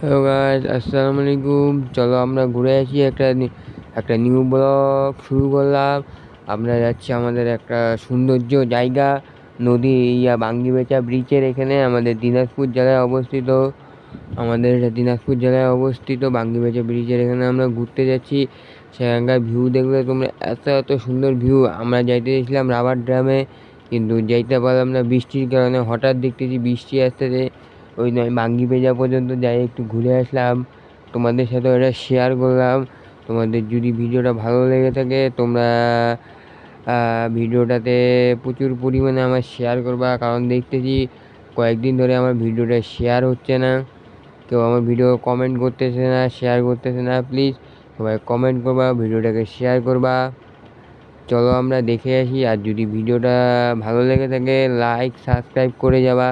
Hello guys, আসসালামু আলাইকুম। চলো আমরা ঘুরে আসি। একটা নিউ ব্লগ শুরু করলাম। আমরা যাচ্ছি আমাদের একটা সৌন্দর্য জায়গা, নদী বাঙ্গিবেচা ব্রিজের এখানে, আমাদের দিনাজপুর জেলায় অবস্থিত। বাঙ্গিবেচা ব্রিজের এখানে আমরা ঘুরতে যাচ্ছি। সেখানকার ভিউ দেখলে তোমরা, এত এত সুন্দর ভিউ। আমরা যাইতে গেছিলাম রাবার ড্রামে, কিন্তু যাইতে পারলাম না বৃষ্টির কারণে। হঠাৎ দেখতেছি বৃষ্টি আসতেছে, ওই নয় বাঙ্গিবেজা পর্যন্ত যাই একটু ঘুরে আসলাম। তোমাদের সাথে ওটা শেয়ার করলাম। তোমাদের যদি ভিডিওটা ভালো লেগে থাকে, তোমরা ভিডিওটাতে প্রচুর পরিমাণে আমার শেয়ার করবা, কারণ দেখতেছি কয়েকদিন ধরে আমার ভিডিওটা শেয়ার হচ্ছে না। কেউ আমার ভিডিও কমেন্ট করতেছে না, শেয়ার করতেছে না। প্লিজ সবাই কমেন্ট করবা, ভিডিওটাকে শেয়ার করবা। চলো আমরা দেখে আসি। আর যদি ভিডিওটা ভালো লেগে থাকে, লাইক সাবস্ক্রাইব করে যাবা।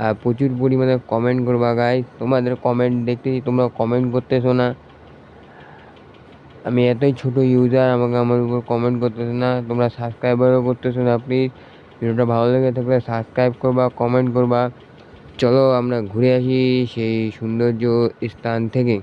আর প্রচুর পরিমাণে কমেন্ট করবা গাইস। তোমাদের কমেন্ট দেখতেছি, তোমরা কমেন্ট করতেছো না। আমি এতই ছোট ইউজার, আমার উপর কমেন্ট করতেছো না, তোমরা সাবস্ক্রাইবারও করতেছো না। প্লিজ ভিডিওটা ভালো লেগে থাকলে সাবস্ক্রাইব করবা, কমেন্ট করবা। চলো আমরা ঘুরে আসি সেই সৌন্দর্য স্থান থেকে।